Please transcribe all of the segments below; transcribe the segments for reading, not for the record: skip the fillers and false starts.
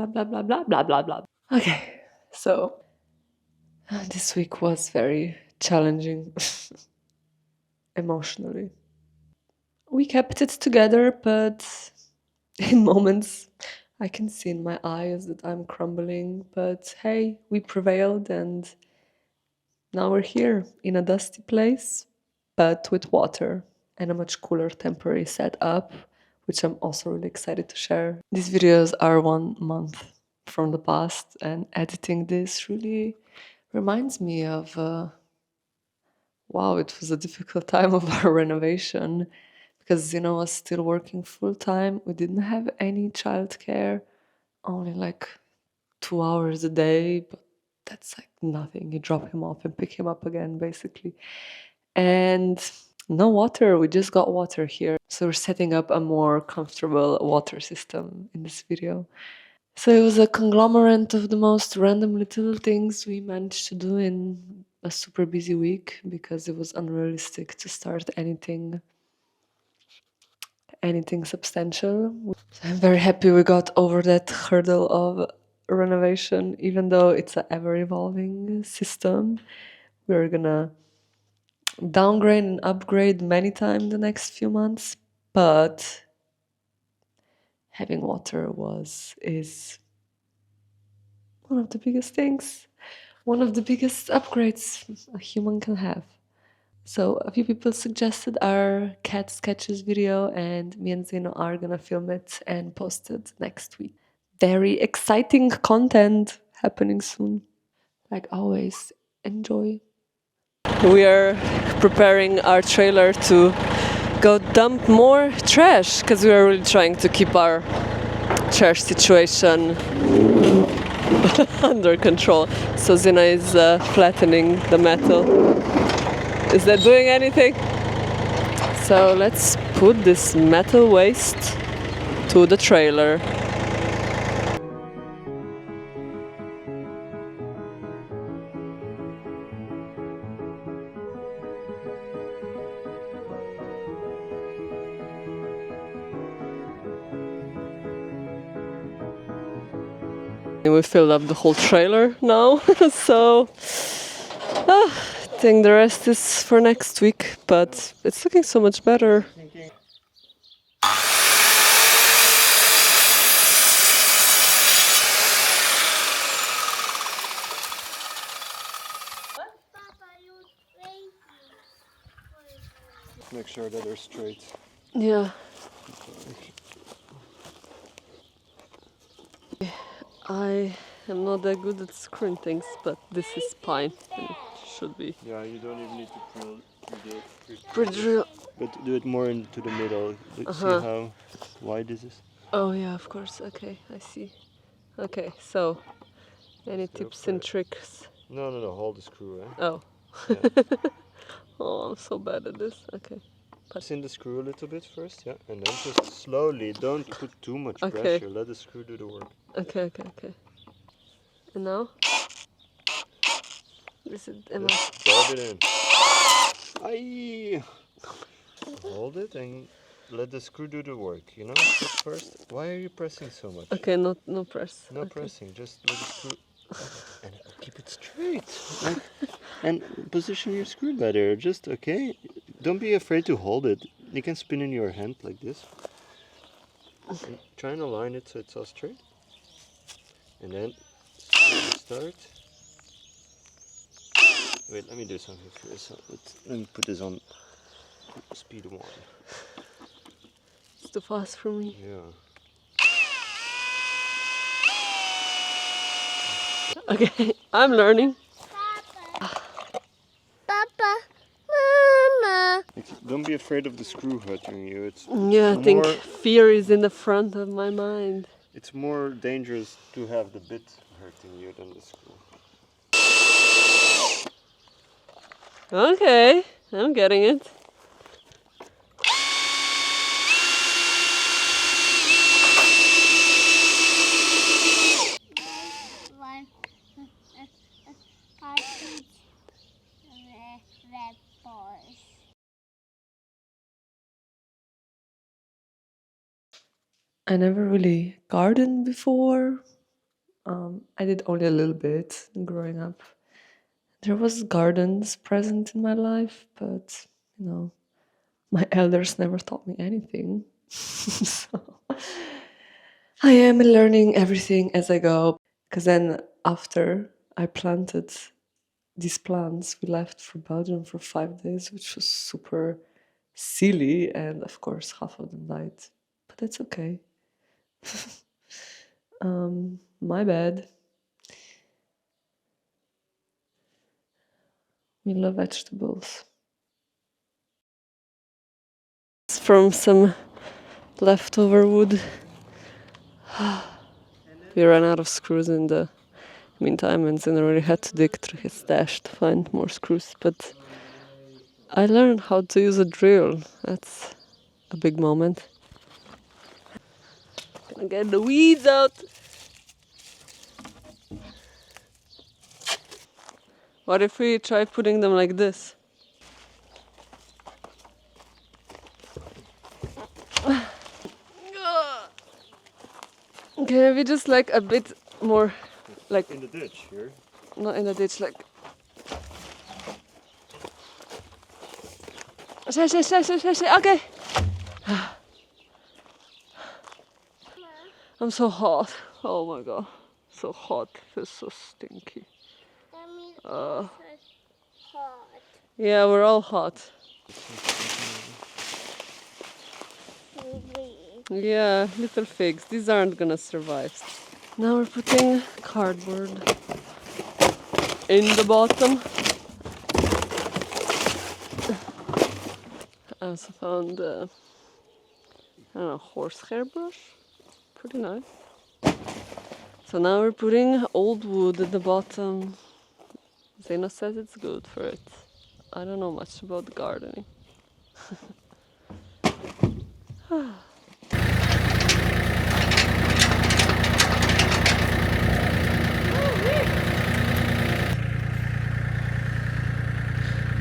blah, blah, blah, blah, blah, blah, blah. Okay, so this week was very challenging emotionally. We kept it together, but in moments I can see in my eyes that I'm crumbling. But hey, we prevailed, and now we're here in a dusty place, but with water and a much cooler temporary setup, which I'm also really excited to share. These videos are 1 month from the past, and editing this really reminds me of wow, it was a difficult time of our renovation because, I was still working full time. We didn't have any childcare, only like 2 hours a day, but that's like nothing. You drop him off and pick him up again, basically. And no water, we just got water here. So we're setting up a more comfortable water system in this video. So it was a conglomerate of the most random little things we managed to do in a super busy week because it was unrealistic to start anything substantial. So I'm very happy we got over that hurdle of renovation, even though it's an ever-evolving system. We're gonna downgrade and upgrade many times the next few months, but having water is one of the biggest things, one of the biggest upgrades a human can have. So a few people suggested our cat sketches video, and me and Zeno are gonna film it and post it next week. Very exciting content happening soon. Like always, enjoy. We are preparing our trailer to go dump more trash because we are really trying to keep our trash situation under control. So Zina is flattening the metal. Is that doing anything? So let's put this metal waste to the trailer. We filled up the whole trailer now, so I think the rest is for next week, but it's looking so much better. Make sure that they're straight. Yeah. I am not that good at screwing things, but this is fine. It should be. Yeah, you don't even need to Pre-drill. but do it more into the middle. See how wide this is? Oh yeah, of course. Okay, I see. Okay, so any tips and tricks? No, hold the screw, eh? Oh. Yeah. Oh, I'm so bad at this. Okay. Press in the screw a little bit first, yeah, and then just slowly. Don't put too much pressure. Let the screw do the work. Okay. And now? This is Just drive it in. Aye. Hold it and let the screw do the work. Just first. Why are you pressing so much? Okay, no press. No pressing. Just let the screw and keep it straight. And position your screw better. Just okay. Don't be afraid to hold it. You can spin in your hand like this. And try and align it so it's all straight. And then start. Wait, let me do something first. So let me put this on speed 1. It's too fast for me. Yeah. Okay, I'm learning. Papa, Mama. Don't be afraid of the screw hurting you. I think fear is in the front of my mind. It's more dangerous to have the bit hurting you than the screw. Okay, I'm getting it. I never really gardened before, I did only a little bit growing up. There was gardens present in my life, but you know, my elders never taught me anything. So I am learning everything as I go. Because then after I planted these plants, we left for Belgium for 5 days, which was super silly, and of course half of them died. But that's okay. My bad. We love vegetables. From some leftover wood. We ran out of screws in the meantime, and then really had to dig through his stash to find more screws. But I learned how to use a drill. That's a big moment. Gonna get the weeds out. What if we try putting them like this? Okay, maybe just like a bit more, like In the ditch here. not in the ditch, like. Okay. I'm so hot. Oh my god, so hot. Feels so stinky. That means it's hot. Yeah, we're all hot. Yeah, little figs. These aren't gonna survive. Now we're putting cardboard in the bottom. I also found, I don't know, horsehair brush. Pretty nice. So now we're putting old wood at the bottom. Zena says it's good for it. I don't know much about gardening.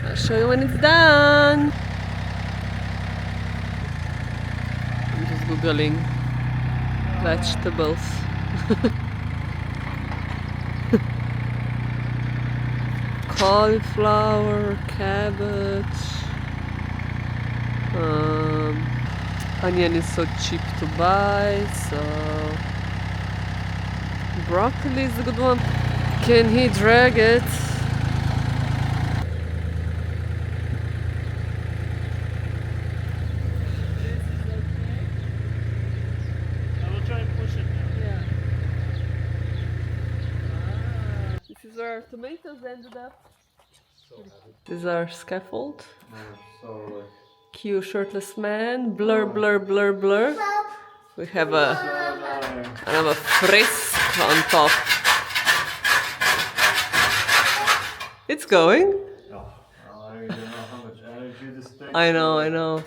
I'll show you when it's done. I'm just googling vegetables. Cauliflower, cabbage. Onion is so cheap to buy, so broccoli is a good one. Can he drag it? I will try and push it now. Yeah. This is where our tomatoes ended up. This is our scaffold. So Cue shirtless man. Blur, blur, blur, blur. We have a kind of a frisk on top. It's going. oh, I don't know how much energy this takes. I know.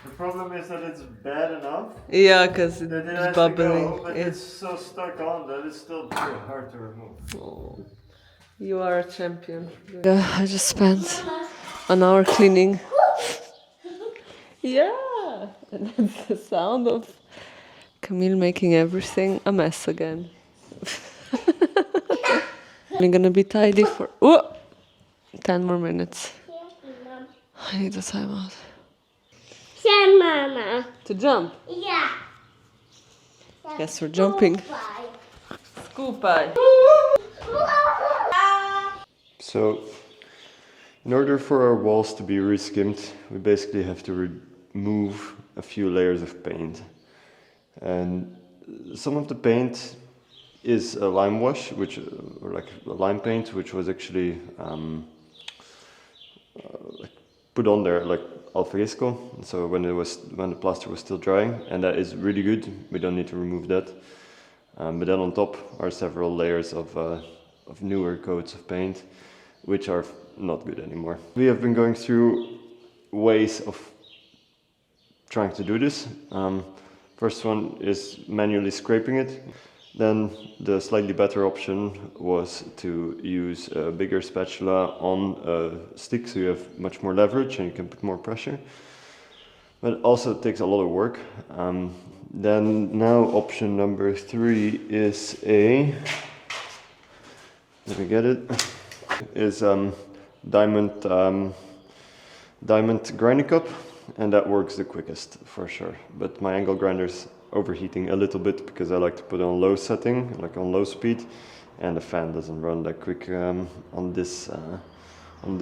The problem is that it's bad enough Yeah, because that it it's has bubbling. to go, but Yeah. it's so stuck on that it's still very hard to remove. Oh, you are a champion. Yeah, I just spent an hour cleaning. Yeah, and that's the sound of Camille making everything a mess again. I'm gonna be tidy for 10 more minutes. I need a timeout. Yeah, Mama. To jump. Yeah. Yes, we're jumping. Bye. Scoop pie. So, in order for our walls to be reskimmed, we basically have to remove a few layers of paint. And some of the paint is a lime wash, or like a lime paint, which was actually like put on there like al fresco. So when the plaster was still drying, and that is really good. We don't need to remove that. But then on top are several layers of newer coats of paint, which are not good anymore. We have been going through ways of trying to do this. First one is manually scraping it. Then the slightly better option was to use a bigger spatula on a stick, so you have much more leverage and you can put more pressure. but also it takes a lot of work. Then now option number 3 is a, let me get it, is diamond diamond grinding cup, and that works the quickest for sure. But my angle grinder's overheating a little bit because I like to put on low setting, like on low speed, and the fan doesn't run that quick on this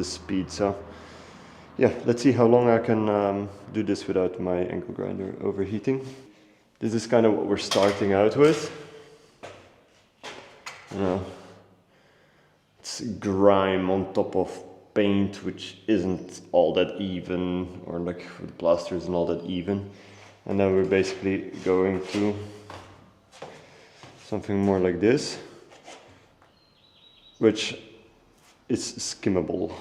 speed. So yeah, let's see how long I can do this without my angle grinder overheating. This is kind of what we're starting out with. You know, it's grime on top of paint, which isn't all that even, or like the plaster isn't all that even. And then we're basically going to something more like this, which is skimmable.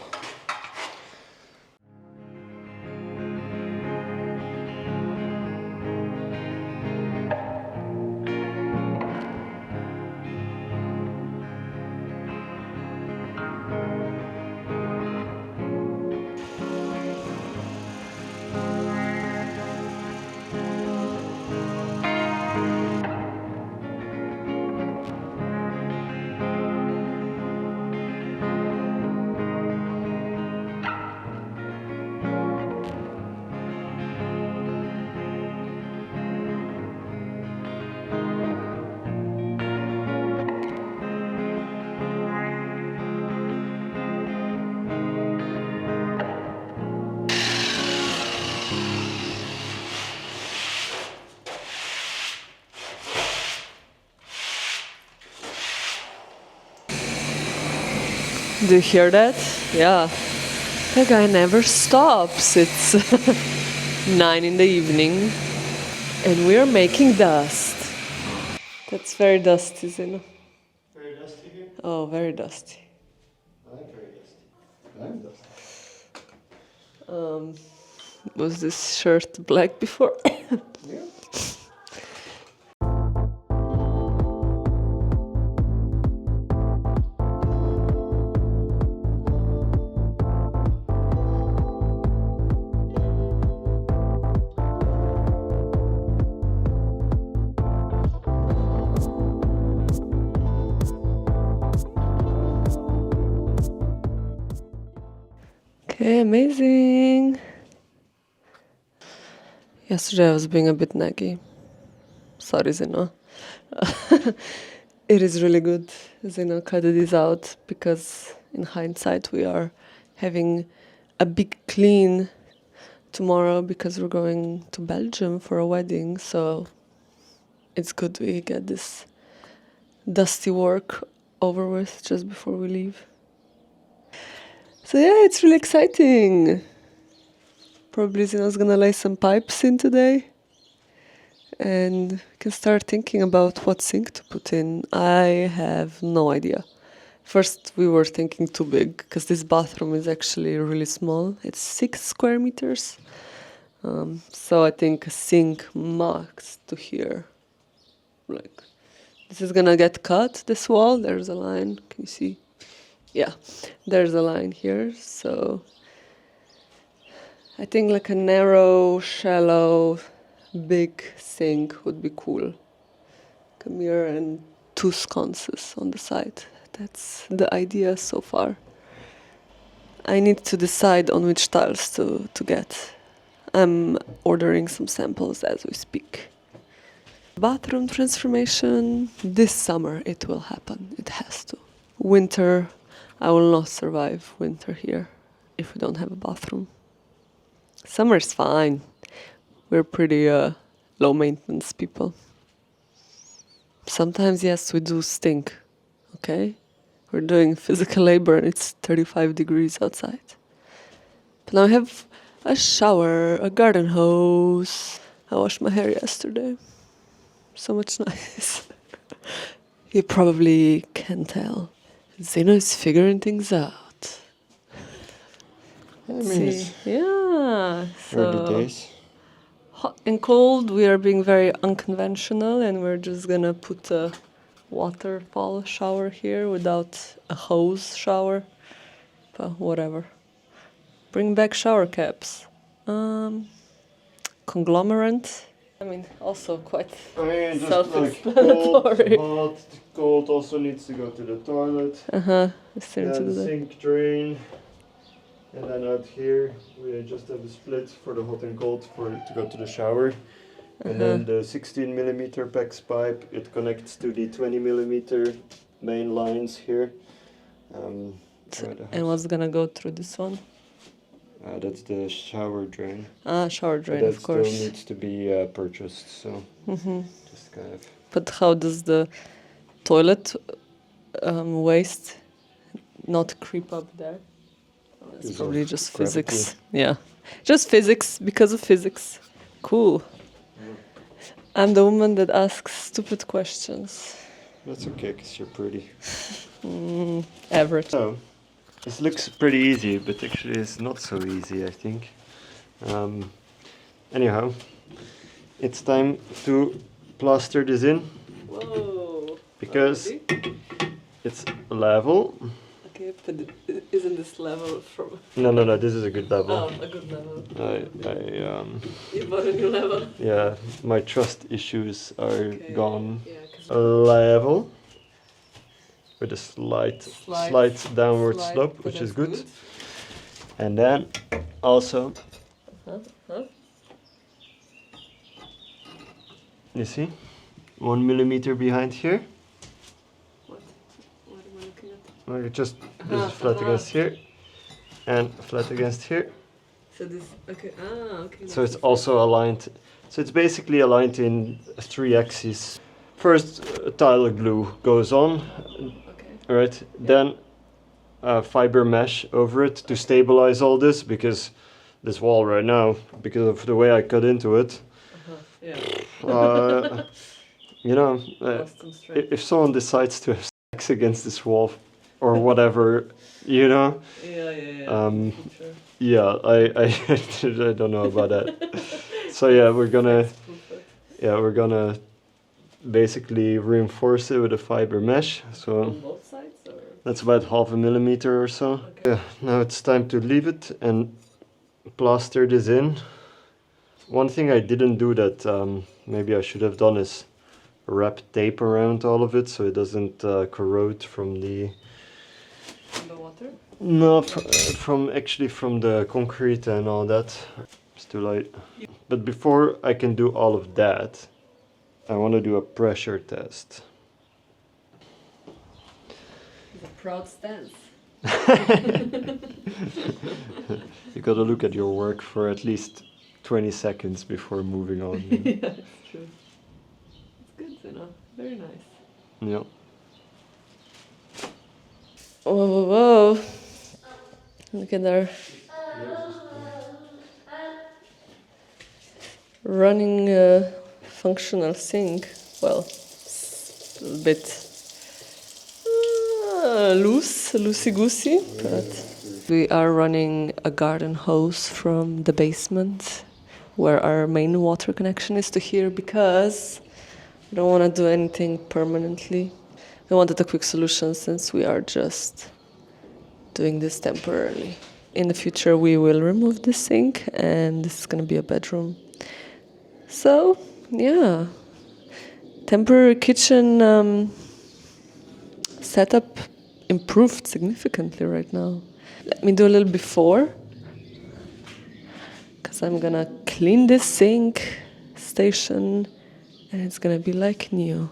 Do you hear that? Yeah. The guy never stops. It's 9 in the evening and we're making dust. That's very dusty, Zeno. Very dusty here? Oh, very dusty. I like very dusty. I'm dusty. Was this shirt black before? Yeah. Okay, amazing. Yesterday I was being a bit naggy. Sorry, Zeno. It is really good, Zeno cut this out because in hindsight we are having a big clean tomorrow because we're going to Belgium for a wedding, so it's good we get this dusty work over with just before we leave. So yeah, it's really exciting. Probably Zeno's gonna lay some pipes in today and we can start thinking about what sink to put in. I have no idea. First we were thinking too big because this bathroom is actually really small. It's 6 square meters. So I think a sink max to here. Like, this is gonna get cut, this wall. There's a line. Can you see? Yeah, there's a line here. So I think like a narrow, shallow, big sink would be cool. Come here and 2 sconces on the side. That's the idea so far. I need to decide on which tiles to get. I'm ordering some samples as we speak. Bathroom transformation, this summer it will happen. It has to. Winter, I will not survive winter here if we don't have a bathroom. Summer's fine. We're pretty low maintenance people. Sometimes, yes, we do stink, okay? We're doing physical labor and it's 35 degrees outside. But now I have a shower, a garden hose. I washed my hair yesterday. So much nice. You probably can tell. Zeno is figuring things out. I Let's mean, see. Yeah. early So days. hot and cold, we are being very unconventional and we're just gonna put a waterfall shower here without a hose shower. But whatever. Bring back shower caps. conglomerate. I mean, also quite I mean, just like self-explanatory. cold, hot, cold also needs to go to the toilet. Seem to Then do that. sink drain. And then out here we just have a split for the hot and cold to go to the shower. And then the 16mm PEX pipe, it connects to the 20mm main lines here. And what's gonna go through this one? That's the shower drain. Shower drain, But of that course. still needs to be purchased, so just kind of. But how does the toilet waste not creep up there? It's Because probably of just gravity. physics. Yeah, just physics, because of physics. Cool. I'm the woman that asks stupid questions. That's okay, because you're pretty. Average. So, this looks pretty easy, but actually it's not so easy, I think. Anyhow, it's time to plaster this in, Whoa. because it's level. Okay, but isn't this level from... No, this is a good level. a good level. I You bought a new level? yeah, my trust issues are gone. Yeah, 'cause Level with a slight downward Slight, slope, but which is that's good. And then also, you see, 1mm behind here. What am I looking at? Well, just this is flat against here, and flat against here. So this, okay, okay. So it's also aligned. So it's basically aligned in 3 axes. First, tile glue goes on, Okay. right? Then fiber mesh over it to stabilize all this, because this wall right now, because of the way I cut into it, Yeah. you know, Lost some strength. if someone decides to have sex against this wall or whatever, you know, Yeah. Sure. yeah, I don't know about that. So yeah, we're gonna basically reinforce it with a fiber mesh. So On both sides, or? that's about 0.5 millimeter or so. Okay. Yeah, now it's time to leave it and plaster this in. One thing I didn't do that maybe I should have done is wrap tape around all of it so it doesn't corrode from the... From the water? No, from the concrete and all that. It's too late. But before I can do all of that, I want to do a pressure test. It's a proud stance. You gotta look at your work for at least 20 seconds before moving on. Yeah, it's true. It's good, very nice. Yeah. Whoa. Look at our running functional sink. Well, it's a little bit loosey-goosey, but we are running a garden hose from the basement where our main water connection is to here, because we don't want to do anything permanently. We wanted a quick solution since we are just doing this temporarily. In the future we will remove this sink and this is going to be a bedroom. So, yeah. Temporary kitchen setup improved significantly right now. Let me do a little before, because I'm going to clean this sink station and it's going to be like new.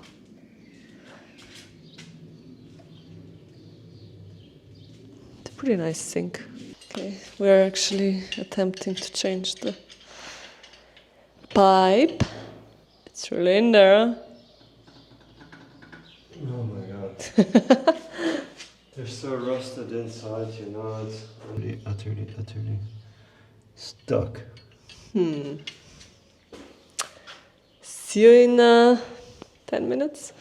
Pretty nice sink. Okay, we're actually attempting to change the pipe. It's really in there. Oh my god. They're so rusted inside, you know, it's utterly stuck. See you in 10 minutes.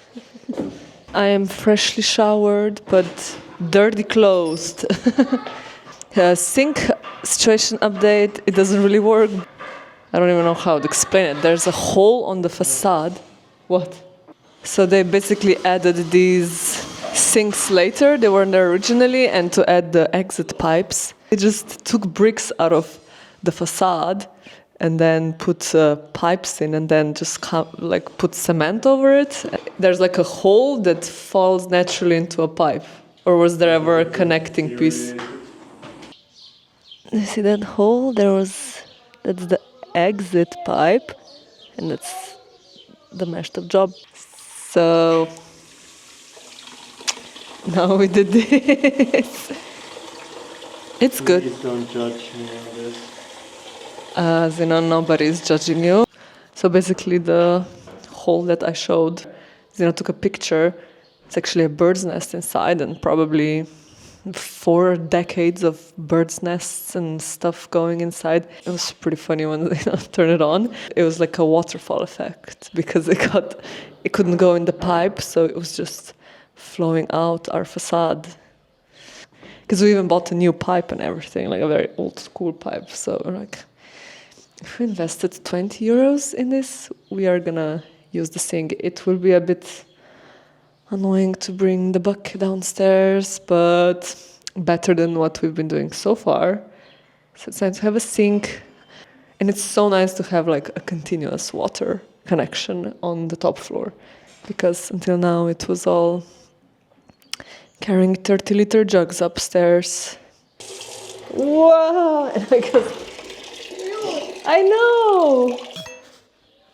I am freshly showered, but dirty clothes. Sink situation update, it doesn't really work. I don't even know how to explain it. There's a hole on the facade. What? So they basically added these sinks later. They weren't there originally, and to add the exit pipes, they just took bricks out of the facade and then put pipes in, and then just like put cement over it. There's like a hole that falls naturally into a pipe, or was there ever a connecting piece? You see that hole? That's the exit pipe, and that's the meshed up job. So now we did this. It's good. Please don't judge me on this. As you know, nobody's judging you. So basically, the hole that I showed, Zeno took a picture. It's actually a bird's nest inside, and probably 4 decades of birds' nests and stuff going inside. It was pretty funny when they turned it on. It was like a waterfall effect because it couldn't go in the pipe, so it was just flowing out our facade. Because we even bought a new pipe and everything, like a very old school pipe. So we're like, if we invested 20 euros in this, we are gonna use the sink. It will be a bit annoying to bring the bucket downstairs, but better than what we've been doing so far. So it's nice to have a sink, and it's so nice to have like a continuous water connection on the top floor, because until now it was all carrying 30-liter jugs upstairs. Wow! And I know!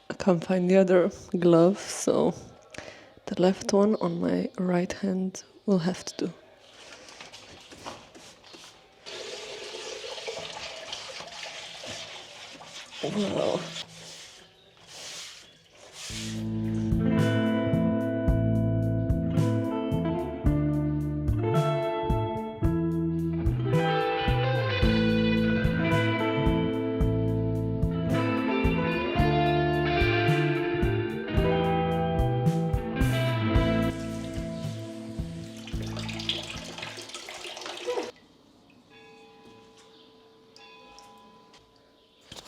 I can't find the other glove, so the left one on my right hand will have to do. Wow.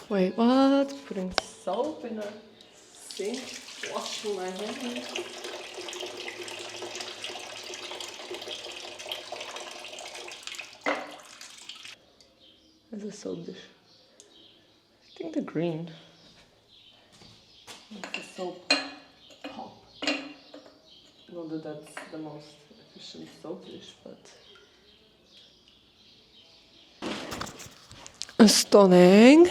Wait, what? Putting soap in a sink? Washing my hands? There's a soap dish. I think the green. It's the soap top. Not that that's the most efficient soap dish, but... Stunning!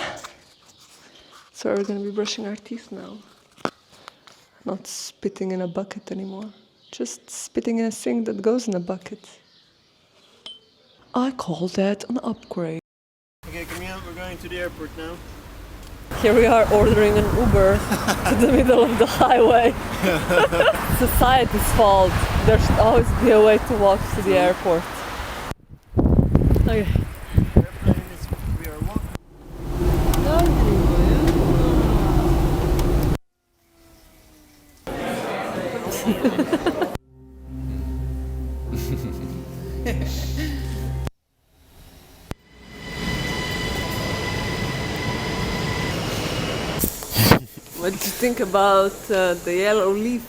So we're gonna be brushing our teeth now. Not spitting in a bucket anymore. Just spitting in a sink that goes in a bucket. I call that an upgrade. Okay, come here. We're going to the airport now. Here we are ordering an Uber to the middle of the highway. Society's fault. There should always be a way to walk to the airport. Okay. Airplane is we are walking. What did you think about the yellow leaf?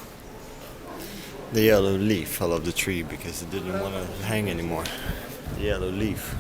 The yellow leaf fell off the tree because it didn't want to hang anymore. The yellow leaf.